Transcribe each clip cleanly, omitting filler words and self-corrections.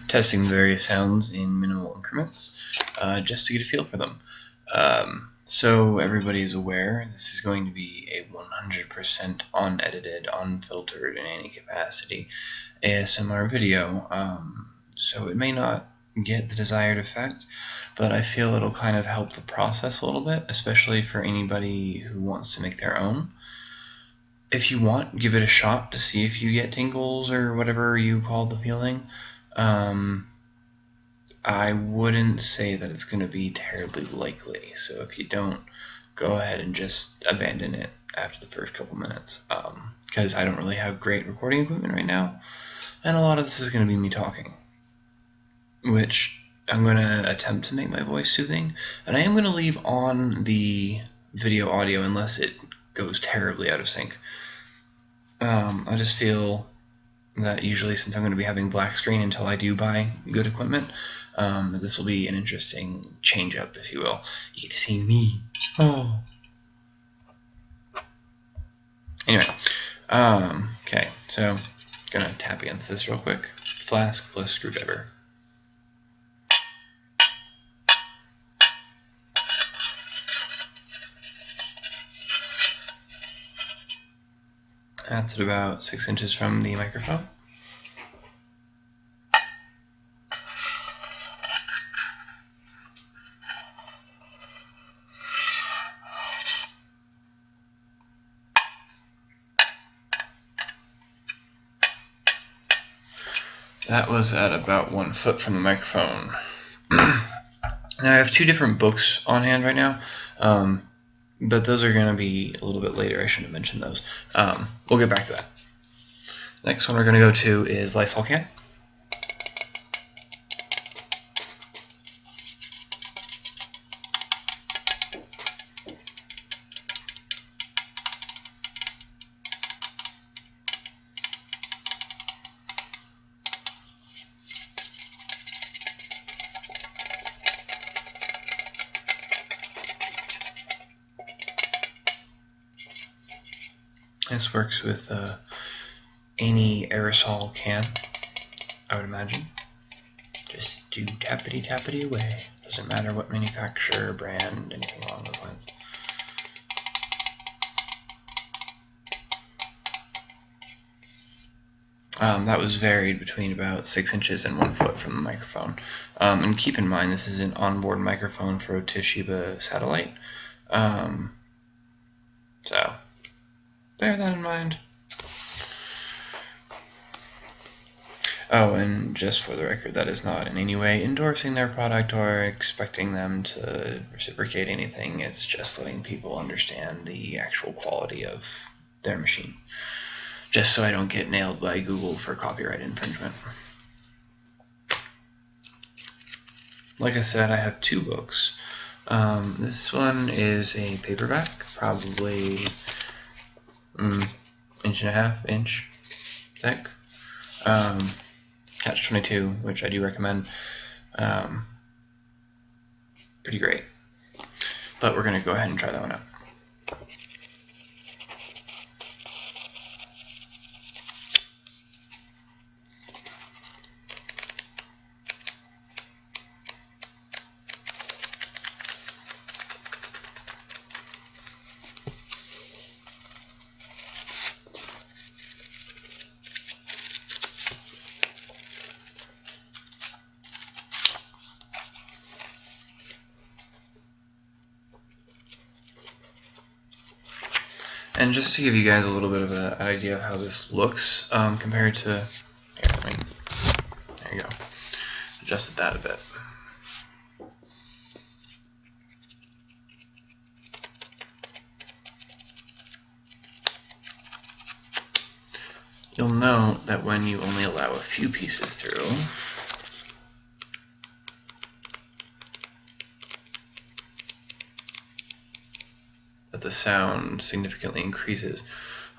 testing various sounds in minimal increments just to get a feel for them. So everybody is aware, this is going to be a 100% unedited, unfiltered in any capacity ASMR video. So it may not get the desired effect, but I feel it'll kind of help the process a little bit, especially for anybody who wants to make their own. If you want, give it a shot to see if you get tingles or whatever you call the feeling. I wouldn't say that it's going to be terribly likely, so if you don't, go ahead and just abandon it after the first couple minutes, because I don't really have great recording equipment right now, and a lot of this is going to be me talking, which I'm going to attempt to make my voice soothing, and I am going to leave on the video audio unless it goes terribly out of sync. I just feel that usually, since I'm going to be having black screen until I do buy good equipment, this will be an interesting change-up, if you will. You get to see me. Oh. Anyway, okay, so I'm gonna tap against this real quick. Flask plus screwdriver. That's at about 6 inches from the microphone. That was at about 1 foot from the microphone. Now I have two different books on hand right now, but those are going to be a little bit later. I shouldn't have mentioned those. We'll get back to that. Next one we're going to go to is Lysol can. This works with any aerosol can, I would imagine. Just do tappity tappity away. Doesn't matter what manufacturer, brand, anything along those lines. That was varied between about 6 inches and 1 foot from the microphone. And keep in mind, this is an onboard microphone for a Toshiba satellite. So bear that in mind. Oh, and just for the record, that is not in any way endorsing their product or expecting them to reciprocate anything. It's just letting people understand the actual quality of their machine. Just so I don't get nailed by Google for copyright infringement. Like I said, I have two books. This one is a paperback, probably inch and a half inch thick. Catch-22, which I do recommend. Pretty great. But we're going to go ahead and try that one out. And just to give you guys a little bit of an idea of how this looks compared to, there you go, adjusted that a bit. You'll note that when you only allow a few pieces through, that the sound significantly increases.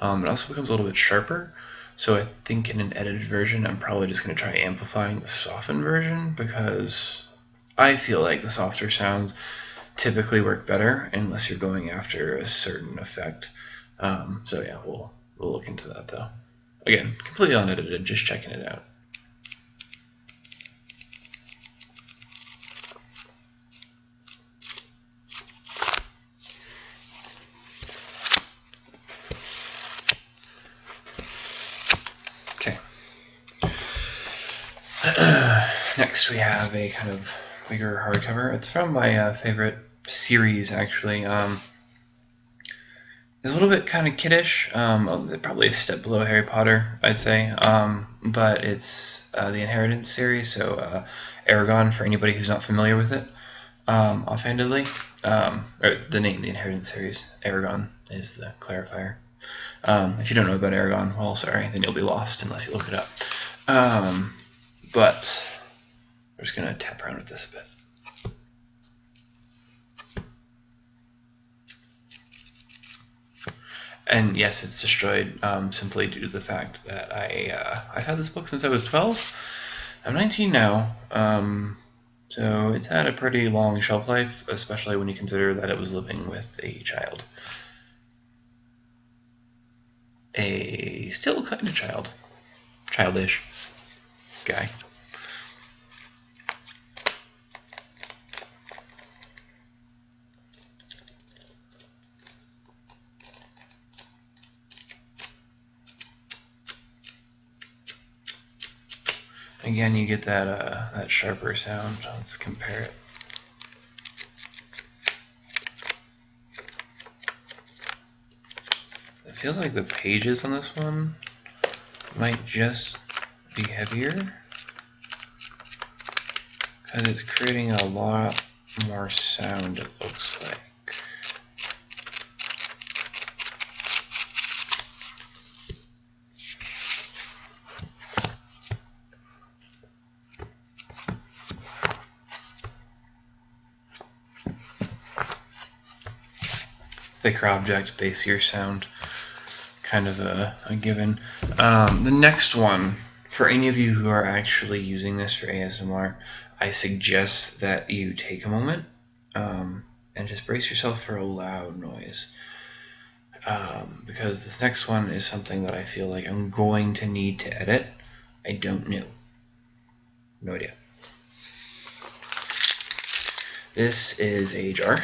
It also becomes a little bit sharper, so I think in an edited version I'm probably just going to try amplifying the softened version, because I feel like the softer sounds typically work better unless you're going after a certain effect. So yeah, we'll look into that though. Again, completely unedited, just checking it out. Next, we have a kind of bigger hardcover. It's from my favorite series, actually. It's a little bit kind of kiddish, probably a step below Harry Potter, I'd say, but it's the Inheritance series, so Aragon, for anybody who's not familiar with it, offhandedly, or the name, the Inheritance series, Aragon is the clarifier. If you don't know about Aragon, well, sorry, then you'll be lost unless you look it up. But we're just going to tap around with this a bit. And yes, it's destroyed simply due to the fact that I've had this book since I was 12. I'm 19 now, so it's had a pretty long shelf life, especially when you consider that it was living with a child. A still kind of childish guy. Again, you get that sharper sound. Let's compare it. It feels like the pages on this one might just be heavier because it's creating a lot more sound, it looks like. Thicker object, bassier sound, kind of a given. The next one, for any of you who are actually using this for ASMR, I suggest that you take a moment and just brace yourself for a loud noise. Because this next one is something that I feel like I'm going to need to edit. I don't know. No idea. This is a jar.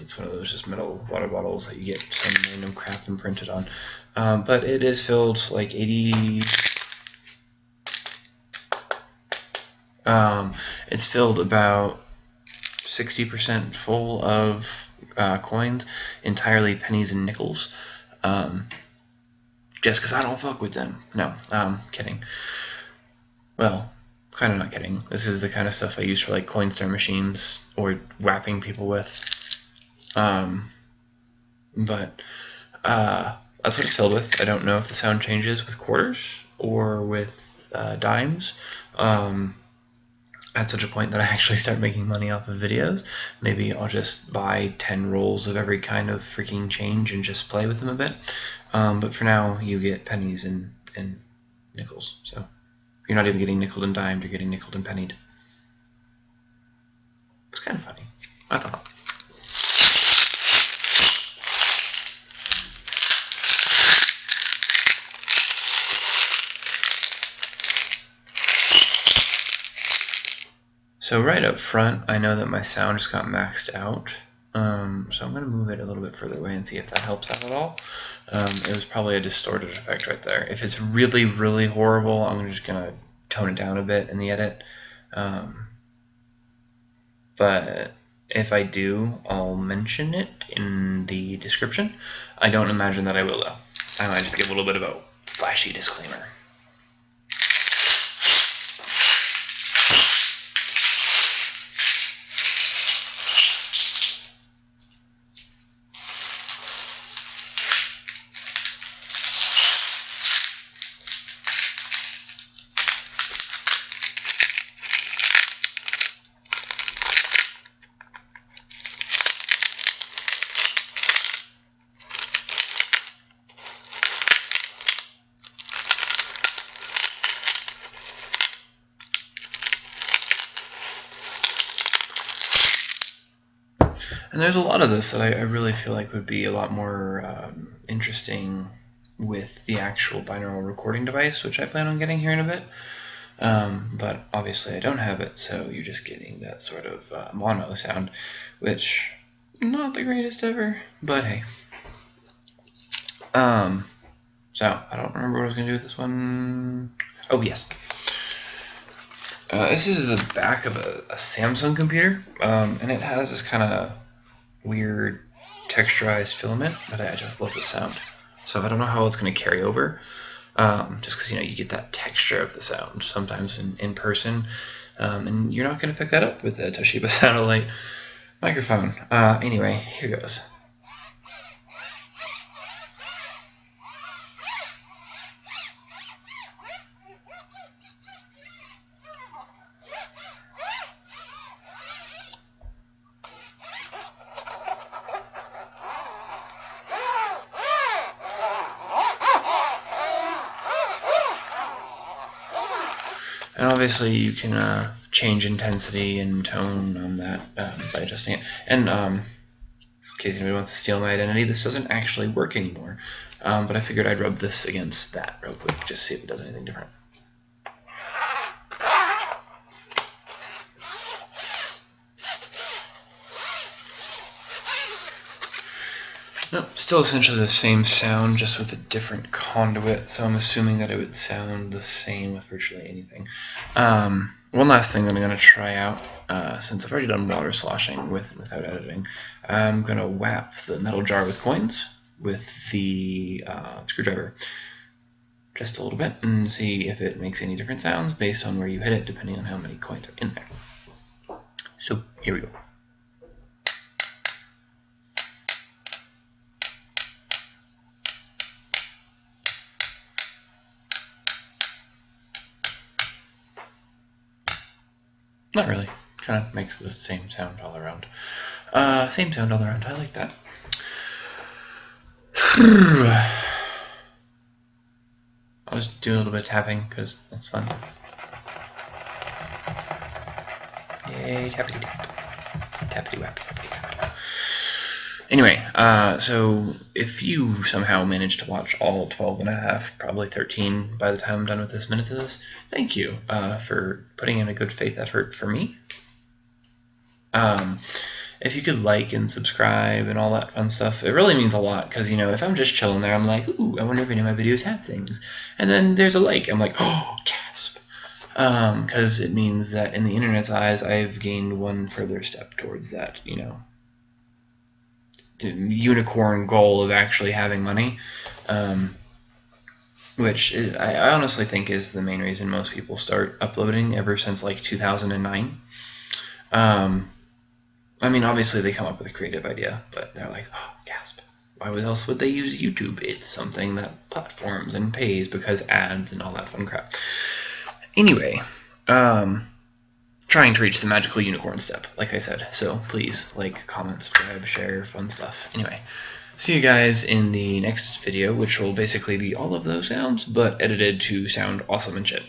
It's one of those just metal water bottles that you get some random crap imprinted on. But it is filled like 80... it's filled about 60% full of coins, entirely pennies and nickels. Just because I don't fuck with them. No, kidding. Well, kind of not kidding. This is the kind of stuff I use for like Coinstar machines or whapping people with. But that's what it's filled with. I don't know if the sound changes with quarters or with dimes. At such a point that I actually start making money off of videos, maybe I'll just buy 10 rolls of every kind of freaking change and just play with them a bit. But for now, you get pennies and nickels. So you're not even getting nickeled and dimed, you're getting nickeled and pennied. It's kind of funny, I thought. So right up front, I know that my sound just got maxed out, so I'm going to move it a little bit further away and see if that helps out at all. It was probably a distorted effect right there. If it's really, really horrible, I'm just going to tone it down a bit in the edit. But if I do, I'll mention it in the description. I don't imagine that I will, though. I might just give a little bit of a flashy disclaimer. And there's a lot of this that I really feel like would be a lot more interesting with the actual binaural recording device, which I plan on getting here in a bit. But obviously I don't have it, so you're just getting that sort of mono sound, which not the greatest ever, but hey. So I don't remember what I was going to do with this one. Oh, yes. This is the back of a Samsung computer, and it has this kind of weird texturized filament, but I just love the sound. So I don't know how it's going to carry over, just because you get that texture of the sound sometimes in person, and you're not going to pick that up with the Toshiba Satellite microphone. Anyway, here goes. And obviously you can change intensity and tone on that by adjusting it. And in case anybody wants to steal my identity, this doesn't actually work anymore. But I figured I'd rub this against that real quick, just see if it does anything different. No, still essentially the same sound, just with a different conduit, so I'm assuming that it would sound the same with virtually anything. One last thing that I'm going to try out, since I've already done water sloshing without editing, I'm going to whap the metal jar with coins with the screwdriver just a little bit and see if it makes any different sounds based on where you hit it, depending on how many coins are in there. So here we go. Not really. Kind of makes the same sound all around. Same sound all around. I like that. I was doing a little bit of tapping because that's fun. Yay, tappity tap. Tappity whap, tappity tap. Anyway, so if you somehow managed to watch all 12 and a half, probably 13 by the time I'm done with this minutes of this, thank you for putting in a good faith effort for me. If you could like and subscribe and all that fun stuff, it really means a lot, because, if I'm just chilling there, I'm like, ooh, I wonder if any of my videos have things. And then there's a like, I'm like, oh, gasp. Because it means that in the internet's eyes, I've gained one further step towards that, unicorn goal of actually having money, which I honestly think is the main reason most people start uploading ever since like 2009. I mean, obviously they come up with a creative idea, but they're like, oh, gasp. Why else would they use YouTube? It's something that platforms and pays because ads and all that fun crap. Anyway, trying to reach the magical unicorn step, like I said. So please like, comment, subscribe, share, fun stuff. Anyway, see you guys in the next video, which will basically be all of those sounds, but edited to sound awesome and shit.